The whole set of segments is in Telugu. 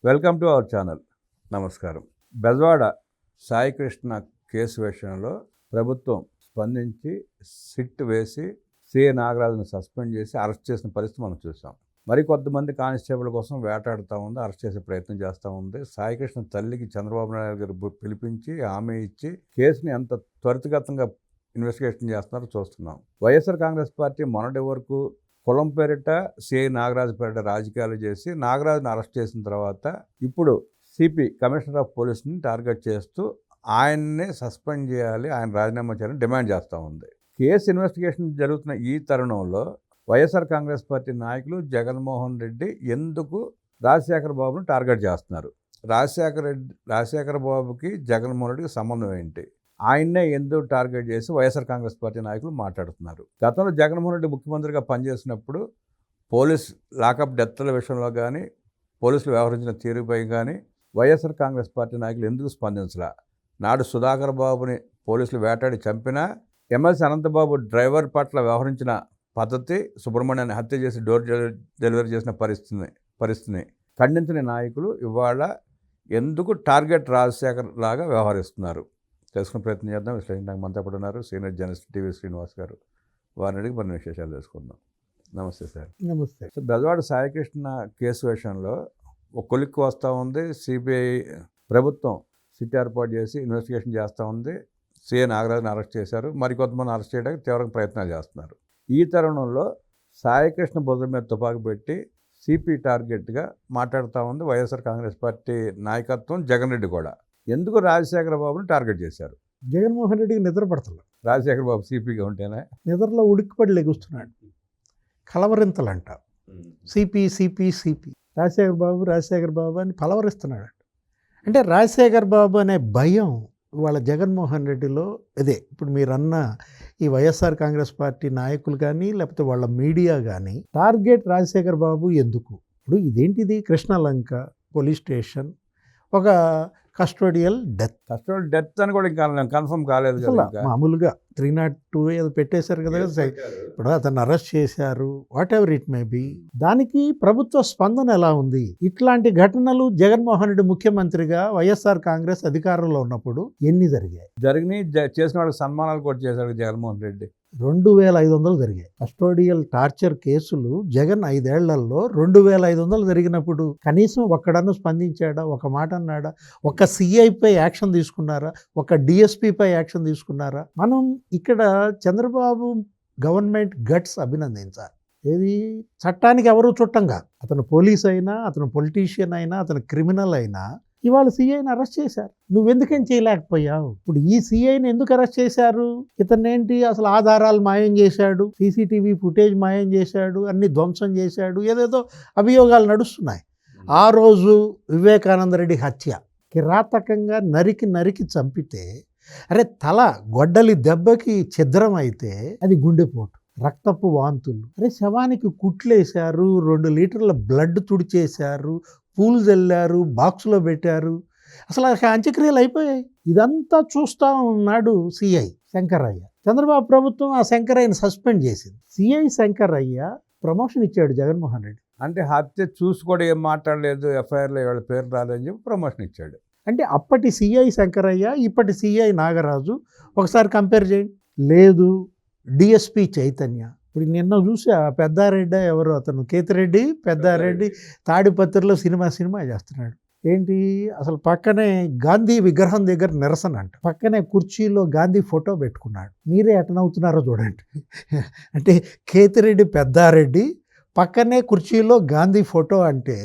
Welcome to our channel. నమస్కారం. బెజవాడ సాయికృష్ణ కేసు విషయంలో ప్రభుత్వం స్పందించి సిట్ వేసి సిఐ నాగరాజును సస్పెండ్ చేసి అరెస్ట్ చేసిన పరిస్థితి మనం చూసాం. మరికొంతమంది కానిస్టేబుల్ కోసం వేటాడుతూ ఉంది, అరెస్ట్ చేసే ప్రయత్నం చేస్తూ ఉంది. సాయికృష్ణ తల్లికి చంద్రబాబు నాయుడు గారు పిలిపించి హామీ ఇచ్చి కేసుని ఎంత త్వరితగతంగా ఇన్వెస్టిగేషన్ చేస్తున్నారో చూస్తున్నాం. వైఎస్ఆర్ కాంగ్రెస్ పార్టీ మొన్నటి వరకు కులం పేరిట సిఐ నాగరాజు పేరిట రాజకీయాలు చేసి నాగరాజును అరెస్ట్ చేసిన తర్వాత ఇప్పుడు సిపి కమిషనర్ ఆఫ్ పోలీస్ని టార్గెట్ చేస్తూ ఆయన్నే సస్పెండ్ చేయాలి, ఆయన రాజీనామా చేయాలని డిమాండ్ చేస్తూ ఉంది. కేసు ఇన్వెస్టిగేషన్ జరుగుతున్న ఈ తరుణంలో వైఎస్ఆర్ కాంగ్రెస్ పార్టీ నాయకులు జగన్మోహన్ రెడ్డి ఎందుకు రాజశేఖర బాబును టార్గెట్ చేస్తున్నారు? రాజశేఖర బాబుకి జగన్మోహన్ రెడ్డికి సంబంధం ఏంటి? ఆయన్నే ఎందుకు టార్గెట్ చేసి వైఎస్ఆర్ కాంగ్రెస్ పార్టీ నాయకులు మాట్లాడుతున్నారు? గతంలో జగన్మోహన్ రెడ్డి ముఖ్యమంత్రిగా పనిచేసినప్పుడు పోలీస్ లాకప్ డెత్ల విషయంలో కానీ, పోలీసులు వ్యవహరించిన తీరుపై కానీ వైఎస్ఆర్ కాంగ్రెస్ పార్టీ నాయకులు ఎందుకు స్పందించలా? నాడు సుధాకర్ బాబుని పోలీసులు వేటాడి చంపినా ఎమ్మెల్సీ అనంతబాబు డ్రైవర్ పట్ల వ్యవహరించిన పద్ధతి, సుబ్రహ్మణ్యాన్ని హత్య చేసి డోర్ డెలివరీ చేసిన పరిస్థితిని ఖండించిన నాయకులు ఇవాళ ఎందుకు టార్గెట్ రాజశేఖర్ లాగా వ్యవహరిస్తున్నారు? తెలుసుకునే ప్రయత్నం చేద్దాం. విశ్లేషించడానికి మనతో పాటు ఉన్నారు సీనియర్ జర్నలిస్ట్ టీవీ శ్రీనివాస్ గారు. వారిని అడిగి కొన్ని విశేషాలు తెలుసుకుందాం. నమస్తే సార్. నమస్తే. సో బెజవాడ సాయికృష్ణ కేసు విషయంలో ఒక కొలిక్కి వస్తూ ఉంది. సిబిఐ ప్రభుత్వం సిట్ ఏర్పాటు చేసి ఇన్వెస్టిగేషన్ చేస్తూ ఉంది. సిఐ నాగరాజుని అరెస్ట్ చేశారు. మరికొంతమంది అరెస్ట్ చేయడానికి తీవ్రంగా ప్రయత్నాలు చేస్తున్నారు. ఈ తరుణంలో సాయికృష్ణ భుజం మీద తుపాకు పెట్టి సిపి టార్గెట్గా మాట్లాడుతూ ఉంది వైఎస్ఆర్ కాంగ్రెస్ పార్టీ నాయకత్వం, జగన్ రెడ్డి కూడా. ఎందుకు రాజశేఖర బాబుని టార్గెట్ చేశారు? జగన్మోహన్ రెడ్డికి నిద్ర పడుతున్నాడు. రాజశేఖర బాబు సిపిగా ఉంటేనే నిద్రలో ఉడికిపడి లెగుస్తున్నాడు. కలవరింతలంట. సిపి సిపి సిపి రాజశేఖర బాబు అని పలవరిస్తున్నాడు. అంటే రాజశేఖర బాబు అనే భయం ఇవాళ జగన్మోహన్ రెడ్డిలో ఇదే. ఇప్పుడు మీరన్న ఈ వైఎస్ఆర్ కాంగ్రెస్ పార్టీ నాయకులు కానీ లేకపోతే వాళ్ళ మీడియా కానీ టార్గెట్ రాజశేఖర బాబు ఎందుకు? ఇప్పుడు ఇదేంటిది? కృష్ణలంక పోలీస్ స్టేషన్ ఒక కస్టోడియల్ డెత్ అని కూడా ఇంకా కన్ఫర్మ్ కాలేదు కదా. మామూలుగా 302 ఏదో పెట్టేశారు కదా. ఇప్పుడు అతను అరెస్ట్ చేశారు, what ever it may be. దానికి ప్రభుత్వ స్పందన ఎలా ఉంది? ఇట్లాంటి ఘటనలు జగన్మోహన్ రెడ్డి ముఖ్యమంత్రిగా వైఎస్ఆర్ కాంగ్రెస్ అధికారంలో ఉన్నప్పుడు ఎన్ని జరిగాయి? చేసిన వాళ్ళకి సన్మానాలు కూడా చేశారు జగన్మోహన్ రెడ్డి. 2500 జరిగాయి. కస్టోడియల్ టార్చర్ కేసులు జగన్ 5 ఏళ్లలో 2500 జరిగినప్పుడు కనీసం ఒక్కడన్నా స్పందించాడా? ఒక మాట అన్నాడా? ఒక సిఐపై యాక్షన్ తీసుకున్నారా? ఒక డిఎస్పీపై యాక్షన్ తీసుకున్నారా? మనం ఇక్కడ చంద్రబాబు గవర్నమెంట్ గట్స్ అభినందించాలి. ఏది? చట్టానికి ఎవరు చుట్టంగా, అతను పోలీస్ అయినా, అతను పొలిటీషియన్ అయినా, అతను క్రిమినల్ అయినా ఇవాళ సిఐని అరెస్ట్ చేశారు. నువ్వెందుకేం చేయలేకపోయావు? ఇప్పుడు ఈ సిఐని ఎందుకు అరెస్ట్ చేశారు? ఇతనేంటి అసలు ఆధారాలు మాయం చేశాడు, సీసీటీవీ ఫుటేజ్ మాయం చేశాడు, అన్ని ధ్వంసం చేశాడు, ఏదేదో అభియోగాలు నడుస్తున్నాయి. ఆ రోజు వివేకానంద రెడ్డి హత్య కిరాతకంగా నరికి చంపితే, అరే తల గొడ్డలి దెబ్బకి ఛిద్రం అయితే అది గుండెపోటు, రక్తపు వాంతులు. అరే శవానికి కుట్లేశారు, 2 లీటర్ల బ్లడ్ తుడిచేశారు, పూలు చల్లారు, బాక్సులో పెట్టారు. అసలు అంత్యక్రియలు అయిపోయాయి. ఇదంతా చూస్తూ ఉన్నాడు సిఐ శంకరయ్య. చంద్రబాబు ప్రభుత్వం ఆ శంకరయ్యని సస్పెండ్ చేసింది. సిఐ శంకరయ్య ప్రమోషన్ ఇచ్చాడు జగన్మోహన్ రెడ్డి. అంటే హత్య చూసి కూడా ఏం మాట్లాడలేదు, ఎఫ్ఐఆర్లో వాళ్ళ పేరు రాలేదని చెప్పి ప్రమోషన్ ఇచ్చాడు. అంటే అప్పటి సిఐ శంకరయ్య, ఇప్పటి సిఐ నాగరాజు ఒకసారి కంపేర్ చేయండి. లేదు డిఎస్పి చైతన్య. ఇప్పుడు నిన్న చూసా పెద్దారెడ్డి, ఎవరు అతను కేతిరెడ్డి, పెద్దారెడ్డి తాడిపత్రిలో సినిమా చేస్తున్నాడు. ఏంటి అసలు పక్కనే గాంధీ విగ్రహం దగ్గర నిరసన అంట, పక్కనే కుర్చీలో గాంధీ ఫోటో పెట్టుకున్నాడు. మీరే ఎటనవుతున్నారో చూడండి. అంటే కేతిరెడ్డి పెద్దారెడ్డి పక్కనే కుర్చీలో గాంధీ ఫోటో అంటే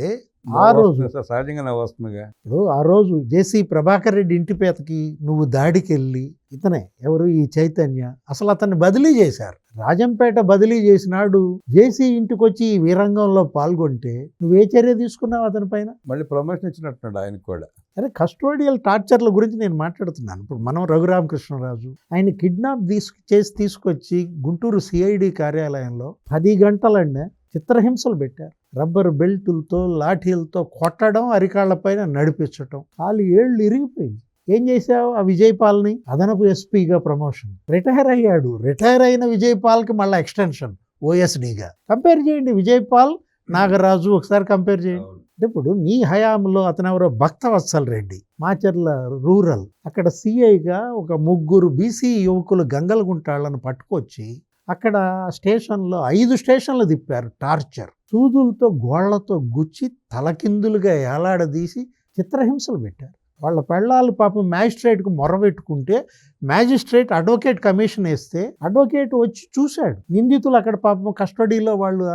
ఆ రోజు సహజంగా వస్తుందిగా. ఇప్పుడు ఆ రోజు జేసీ ప్రభాకర్ రెడ్డి ఇంటి పేతకి నువ్వు దాడికి వెళ్ళి, ఇతనే ఎవరు ఈ చైతన్య, అసలు అతన్ని బదిలీ చేశారు. రాజంపేట బదిలీ చేసినాడు. జేసీ ఇంటికి వచ్చి ఈ వీరంగంలో పాల్గొంటే నువ్వే చర్య తీసుకున్నావు అతని పైన? మళ్ళీ ప్రమోషన్ ఇచ్చినట్టున్నాడు ఆయనకు కూడా. అరే కస్టోడియల్ టార్చర్ల గురించి నేను మాట్లాడుతున్నాను. ఇప్పుడు మనం రఘురామకృష్ణరాజు ఆయన కిడ్నాప్ చేసి తీసుకొచ్చి గుంటూరు సిఐడి కార్యాలయంలో 10 గంటలండి చిత్రహింసలు పెట్టారు. రబ్బర్ బెల్టులతో, లాఠీలతో కొట్టడం, అరికాళ్ల పైన నడిపించటం, కాలు ఏళ్ళు ఇరిగిపోయింది. ఏం చేశావు? ఆ విజయపాల్ని అదనపు ఎస్పీగా ప్రమోషన్. రిటైర్ అయ్యాడు. రిటైర్ అయిన విజయపాల్కి మళ్ళీ ఎక్స్టెన్షన్ ఓఎస్డీగా. కంపేర్ చేయండి విజయపాల్, నాగరాజు ఒకసారి కంపేర్ చేయండి. అంటే ఇప్పుడు నీ హయాంలో అతను ఎవరో భక్తవత్సల్ రెడ్డి, మాచర్ల రూరల్, అక్కడ సిఐగా ఒక 3 బీసీ యువకులు గంగలగుంటాళ్ళను పట్టుకొచ్చి అక్కడ స్టేషన్లో 5 స్టేషన్లు తిప్పారు. టార్చర్, సూదులతో గోళ్లతో గుచ్చి తలకిందులుగా ఏలాడదీసి చిత్రహింసలు పెట్టారు. వాళ్ళ పెళ్ళాలు పాపం మ్యాజిస్ట్రేట్కు మొరబెట్టుకుంటే మ్యాజిస్ట్రేట్ అడ్వకేట్ కమిషన్ వేస్తే అడ్వకేట్ వచ్చి చూశాడు. నిందితులు అక్కడ పాపం కస్టడీలో వాళ్ళు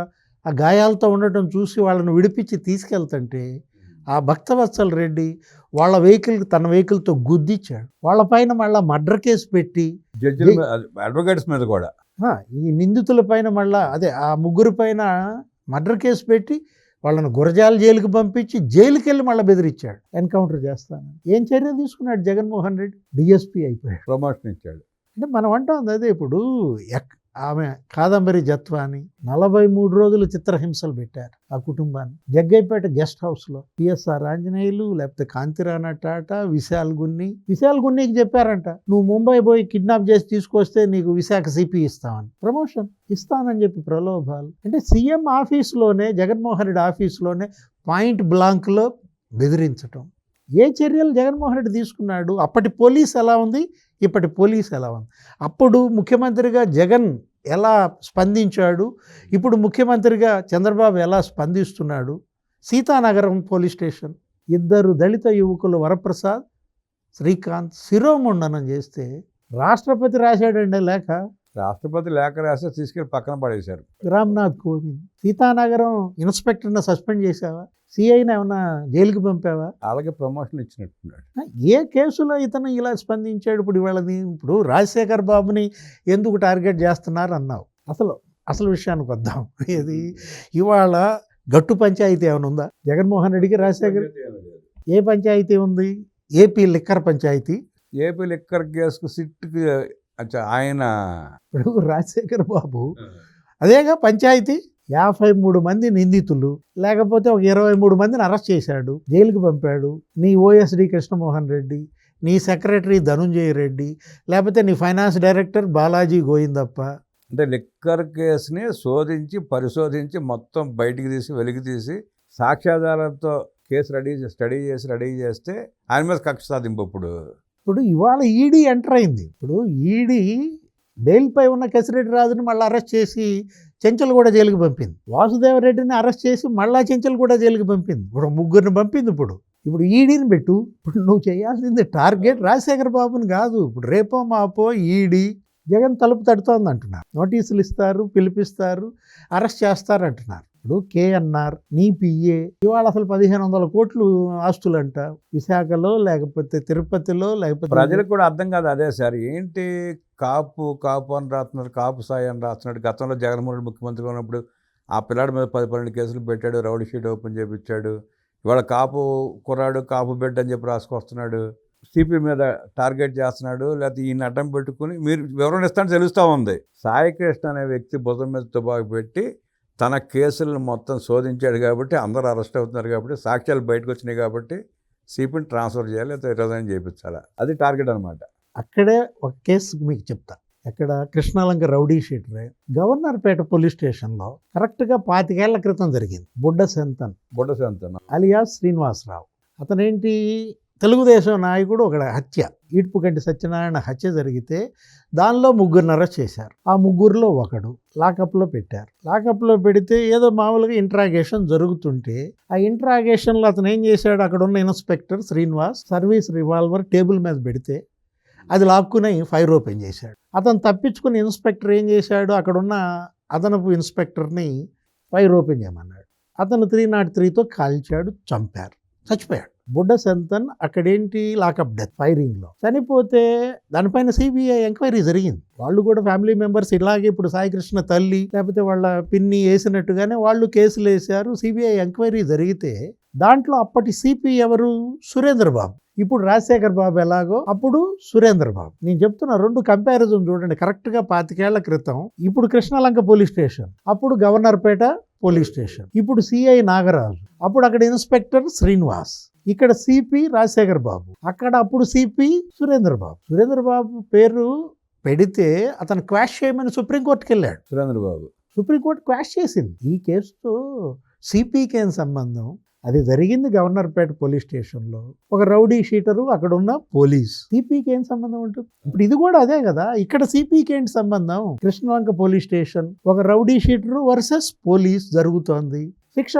ఆ గాయాలతో ఉండటం చూసి వాళ్ళని విడిపించి తీసుకెళ్తుంటే ఆ భక్తవత్సల్ రెడ్డి వాళ్ళ తన వెహికల్తో గుద్దిచ్చాడు. వాళ్ళ పైన మళ్ళీ మర్డర్ కేసు పెట్టి జడ్జిల అడ్వకేట్స్ మీద కూడా ఈ నిందితుల పైన మళ్ళా ఆ 3 పైన మర్డర్ కేసు పెట్టి వాళ్ళని గురజాల జైలుకి పంపించి జైలుకి వెళ్ళి మళ్ళీ బెదిరించాడు, ఎన్కౌంటర్ చేస్తాను. ఏం చర్య తీసుకున్నాడు జగన్మోహన్ రెడ్డి? డిఎస్పీ అయిపోయాడు, ప్రమోషన్ ఇచ్చాడు. అంటే మనం అంటాం అదే. ఇప్పుడు ఆమె కాదంబరి జత్వాని 43 రోజులు చిత్రహింసలు పెట్టారు ఆ కుటుంబాన్ని. జగ్గైపేట గెస్ట్ హౌస్లో పిఎస్ఆర్ ఆంజనేయులు, లేకపోతే కాంతిరాణా టాటా, విశాల్ గున్నీకి చెప్పారంట, నువ్వు ముంబై పోయి కిడ్నాప్ చేసి తీసుకొస్తే నీకు విశాఖ సిపి ఇస్తామని, ప్రమోషన్ ఇస్తానని చెప్పి ప్రలోభాలు. అంటే సీఎం ఆఫీస్లోనే, జగన్మోహన్ రెడ్డి ఆఫీస్లోనే పాయింట్ బ్లాంక్లో బెదిరించటం. ఏ చర్యలు జగన్మోహన్ రెడ్డి తీసుకున్నాడు? అప్పటి పోలీస్ ఎలా ఉంది, ఇప్పటి పోలీస్ ఎలా ఉంది? అప్పుడు ముఖ్యమంత్రిగా జగన్ ఎలా స్పందించాడు, ఇప్పుడు ముఖ్యమంత్రిగా చంద్రబాబు ఎలా స్పందిస్తున్నాడు? సీతానగరం పోలీస్ స్టేషన్ 2 దళిత యువకులు వరప్రసాద్, శ్రీకాంత్ శిరోముండనం చేస్తే రాష్ట్రపతి రాశాడండి లేఖ. రాష్ట్రపతి లేఖ రాస్తే తీసుకెళ్ళి పక్కన పడేశారు. రామ్నాథ్ కోవింద్. సీతానగరం ఇన్స్పెక్టర్ని సస్పెండ్ చేసావా? సిఐని ఏమన్నా జైలుకి పంపావా? అలాగే ప్రమోషన్ ఇచ్చినట్టున్నాడు. ఏ కేసులో ఇతను ఇలా స్పందించాడు? ఇప్పుడు రాజశేఖర్ బాబుని ఎందుకు టార్గెట్ చేస్తున్నారు అన్నావు. అసలు విషయానికి వద్దాం. ఇది ఇవాళ గట్టు పంచాయతీ ఏమైనా ఉందా జగన్మోహన్ రెడ్డికి? రాజశేఖర్ ఏ పంచాయతీ ఉంది? ఏపీ లిక్కర్ పంచాయతీ. ఏపీ లిక్కర్ కేసుకు సిట్కి ఆయన ఇప్పుడు రాజశేఖర్ బాబు అదేగా పంచాయతీ. 53 మంది నిందితులు, లేకపోతే ఒక 23 మందిని అరెస్ట్ చేశాడు, జైలుకి పంపాడు. నీ ఓఎస్డి కృష్ణమోహన్ రెడ్డి, నీ సెక్రటరీ ధనుంజయ రెడ్డి, లేకపోతే నీ ఫైనాన్స్ డైరెక్టర్ బాలాజీ గోవిందప్ప. అంటే లిక్కర్ కేసుని శోధించి పరిశోధించి మొత్తం బయటికి వెలికి తీసి సాక్ష్యాధారాలతో కేసు స్టడీ చేస్తే ఆయన మీద కక్ష సాధింపు. ఇప్పుడు ఇవాళ ఈడీ ఎంటర్ అయింది. ఇప్పుడు ఈడీ బెయిల్పై ఉన్న కసిరెడ్డి రాజుని మళ్ళీ అరెస్ట్ చేసి చెంచల్గూడ జైలుకి పంపింది. వాసుదేవరెడ్డిని అరెస్ట్ చేసి మళ్ళా చెంచల్గూడ జైలుకి పంపింది. ఇప్పుడు 3 పంపింది. ఇప్పుడు ఈడీని పెట్టు. ఇప్పుడు నువ్వు చేయాల్సింది టార్గెట్ రాజశేఖర్ బాబుని కాదు. ఇప్పుడు రేపో మాపో ఈడీ జగన్ తలుపు తడుతోంది అంటున్నారు. నోటీసులు ఇస్తారు, పిలిపిస్తారు, అరెస్ట్ చేస్తారు అంటున్నారు. ఇప్పుడు కేఎన్ఆర్, నీ పిఏ ఇవాళ అసలు 1500 కోట్లు ఆస్తులంట విశాఖలో, లేకపోతే తిరుపతిలో, లేకపోతే ప్రజలకు కూడా అర్థం కాదు. అదే సార్, ఏంటి కాపు అని రాస్తున్నారు, కాపు సాయి అని రాస్తున్నాడు. గతంలో జగన్మోహన్ రెడ్డి ముఖ్యమంత్రిగా ఉన్నప్పుడు ఆ పిల్లాడి మీద 10-12 కేసులు పెట్టాడు, రౌడీ షీట్ ఓపెన్ చేయించాడు. ఇవాళ కాపు కుర్రాడు, కాపు బిడ్డ అని చెప్పి రాసుకొస్తున్నాడు. సిపి మీద టార్గెట్ చేస్తున్నాడు, లేకపోతే ఈయన అడ్డం పెట్టుకుని మీరు వివరణ ఇస్తానని తెలుస్తూ ఉంది. సాయికృష్ణ అనే వ్యక్తి భుజం మీద తుపాకు పెట్టి తన కేసులను మొత్తం శోధించాడు కాబట్టి అందరూ అరెస్ట్ అవుతున్నారు కాబట్టి సాక్ష్యాలు బయటకు వచ్చినాయి కాబట్టి సిపిని ట్రాన్స్ఫర్ చేయాలి, లేకపోతే రిజైన్ చేయించాలి. అది టార్గెట్ అనమాట. అక్కడే ఒక కేసు మీకు చెప్తా. ఎక్కడ? Krishnalanka rowdy sheeter Governorpet police స్టేషన్లో కరెక్ట్గా 25 ఏళ్ల క్రితం జరిగింది. బుడ్డ సెంతన్ అలియాస్ శ్రీనివాసరావు. అతనేంటి, తెలుగుదేశం నాయకుడు ఒక హత్య, ఈడ్పుగంటి సత్యనారాయణ హత్య జరిగితే దానిలో 3 అరెస్ట్ చేశారు. ఆ 3లో ఒకడు లాకప్లో పెట్టారు. లాకప్లో పెడితే ఏదో మామూలుగా ఇంట్రాగేషన్ జరుగుతుంటే ఆ ఇంట్రాగేషన్లో అతను ఏం చేశాడు, అక్కడ ఉన్న inspector Srinivas service revolver table మీద పెడితే అది లాక్కుని ఫైర్ ఓపెన్ చేశాడు. అతను తప్పించుకుని ఇన్స్పెక్టర్ ఏం చేశాడు, అక్కడున్న అదనపు ఇన్స్పెక్టర్ని ఫైర్ ఓపెన్ చేయమన్నాడు. అతను 303తో కాల్చాడు, చంపారు, చచ్చిపోయాడు. బుడ్డ సెంతన్ అక్కడేంటి లాకప్ డెత్, ఫైరింగ్లో చనిపోతే దానిపైన సిబిఐ ఎంక్వైరీ జరిగింది. వాళ్ళు కూడా ఫ్యామిలీ మెంబర్స్ ఇలాగే ఇప్పుడు సాయికృష్ణ తల్లి లేకపోతే వాళ్ళ పిన్ని వేసినట్టుగానే వాళ్ళు కేసులు వేశారు. సిబిఐ ఎంక్వైరీ జరిగితే దాంట్లో అప్పటి సిపి ఎవరు? సురేంద్ర బాబు. ఇప్పుడు రాజశేఖర్ బాబు ఎలాగో అప్పుడు సురేంద్ర బాబు. నేను చెప్తున్నా, 2 కంపారిజన్ చూడండి. కరెక్ట్గా 25 ఏళ్ల క్రితం ఇప్పుడు కృష్ణాలంక పోలీస్ స్టేషన్, అప్పుడు గవర్నర్పేట పోలీస్ స్టేషన్, ఇప్పుడు సిఐ నాగరాజు, అప్పుడు అక్కడ ఇన్స్పెక్టర్ శ్రీనివాస్, ఇక్కడ సిపి రాజశేఖర్ బాబు, అక్కడ అప్పుడు సిపి సురేంద్ర బాబు పేరు పెడితే అతను క్వాష్ చేయమని సుప్రీంకోర్టుకి వెళ్ళాడు. సురేంద్ర బాబు సుప్రీంకోర్టు క్వాష్ చేసింది. ఈ కేసుతో సిపికి ఏం సంబంధం, అది జరిగింది గవర్నర్పేట పోలీస్ స్టేషన్లో. ఒక రౌడీ షీటరు, అక్కడ ఉన్న పోలీస్. సిపికి ఏం సంబంధం ఉంటుంది? ఇప్పుడు ఇది కూడా అదే కదా. ఇక్కడ సిపికి ఏంటి సంబంధం? కృష్ణలంక పోలీస్ స్టేషన్, ఒక రౌడీ షీటరు వర్సెస్ పోలీస్ జరుగుతోంది. శిక్ష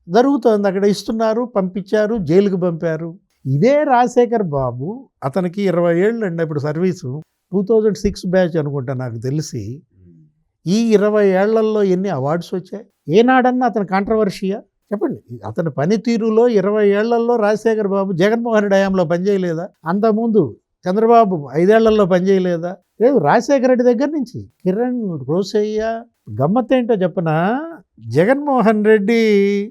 జరుగుతోంది, అక్కడ ఇస్తున్నారు, పంపించారు, జైలుకు పంపారు. ఇదే రాజశేఖర్ బాబు, అతనికి 20 ఏళ్ళు అండి ఇప్పుడు సర్వీసు, 2006 బ్యాచ్ అనుకుంటా నాకు తెలిసి. ఈ 20 ఏళ్లలో ఎన్ని అవార్డ్స్ వచ్చాయి? ఏనాడన్నా అతని కాంట్రవర్షియా చెప్పండి? అతని పనితీరులో 20 ఏళ్లలో రాజశేఖర్ బాబు జగన్మోహన్ రెడ్డి హయాంలో పనిచేయలేదా? అంతకుముందు చంద్రబాబు 5 ఏళ్లలో పనిచేయలేదా? లేదు, రాజశేఖర రెడ్డి దగ్గర నుంచి కిరణ్, రోసయ్య. గమ్మత్తేంటో చెప్పనా, జగన్మోహన్ రెడ్డి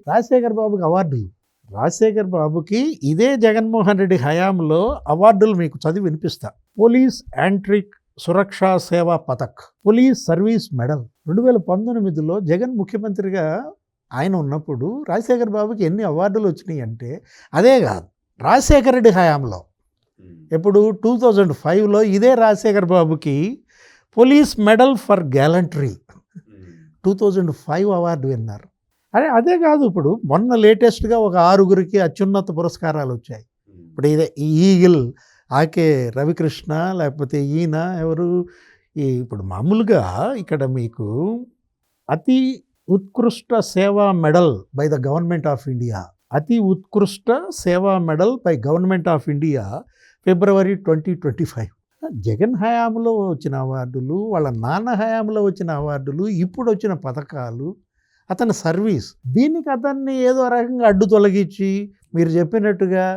రాజశేఖర్ బాబుకి అవార్డులు, రాజశేఖర్ బాబుకి ఇదే జగన్మోహన్ రెడ్డి హయాంలో అవార్డులు మీకు చదివి వినిపిస్తా. పోలీస్ యాంట్రిక్ సురక్షా సేవా Pathak, police service medal. 2019లో Jagan ముఖ్యమంత్రిగా ఆయన ఉన్నప్పుడు రాజశేఖర్ బాబుకి ఎన్ని అవార్డులు వచ్చినాయి అంటే, అదే కాదు రాజశేఖర రెడ్డి హయాంలో, ఎప్పుడు 2005లో ఇదే రాజశేఖర్ బాబుకి police medal for gallantry 2005 award విన్నారు. అదే కాదు, ఇప్పుడు మొన్న లేటెస్ట్గా ఒక 6గురికి అత్యున్నత పురస్కారాలు వచ్చాయి. ఇప్పుడు ఇదే ఈ ఈగిల్ ఆకే రవికృష్ణ, లేకపోతే ఈయన ఎవరు, ఇప్పుడు మామూలుగా ఇక్కడ మీకు Ati Utkrishta Seva medal by the government of India, Ati Utkrishta Seva medal by government of India February 2025. Jagan హయాంలో వచ్చిన అవార్డులు, వాళ్ళ నాన్న హయాంలో వచ్చిన అవార్డులు, ఇప్పుడు వచ్చిన పథకాలు, అతని సర్వీస్, దీనికి అతన్ని ఏదో రకంగా అడ్డు తొలగించి మీరు చెప్పినట్టుగా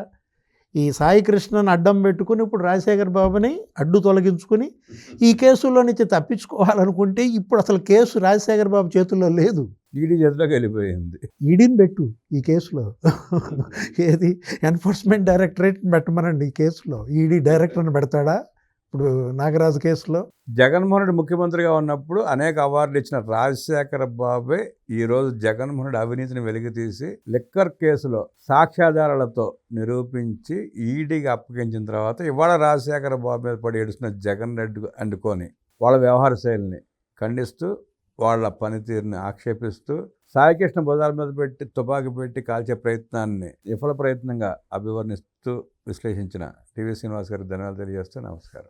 ఈ సాయి కృష్ణను అడ్డం పెట్టుకుని ఇప్పుడు రాజశేఖర్ బాబుని అడ్డు తొలగించుకుని ఈ కేసులో నుంచి తప్పించుకోవాలనుకుంటే ఇప్పుడు అసలు కేసు రాజశేఖర్ బాబు చేతుల్లో లేదు, ఈడీ చేతిలోకి వెళ్ళిపోయింది. ఈడీని పెట్టు ఈ కేసులో, ఏది ఎన్ఫోర్స్మెంట్ డైరెక్టరేట్ పెట్టమనండి ఈ కేసులో. ఈడీ డైరెక్టర్ని పెడతాడా ఇప్పుడు నాగరాజు కేసులో? జగన్మోహన్ రెడ్డి ముఖ్యమంత్రిగా ఉన్నప్పుడు అనేక అవార్డులు ఇచ్చిన రాజశేఖర బాబే ఈరోజు జగన్మోహన్ రెడ్డి అవినీతిని వెలికితీసి లిక్కర్ కేసులో సాక్ష్యాధారాలతో నిరూపించి ఈడీకి అప్పగించిన తర్వాత ఇవాళ రాజశేఖర బాబు మీద పడి ఏడుస్తున్న జగన్ రెడ్డి అందుకొని వాళ్ళ వ్యవహార శైలిని ఖండిస్తూ, వాళ్ళ పనితీరుని ఆక్షేపిస్తూ, సాయికృష్ణ భుజాల మీద పెట్టి తుపాకీ పెట్టి కాల్చే ప్రయత్నాన్ని విఫల ప్రయత్నంగా అభివర్ణిస్తూ విశ్లేషించిన టీవీ శ్రీనివాస్ గారికి ధన్యవాదాలు తెలియజేస్తూ నమస్కారం.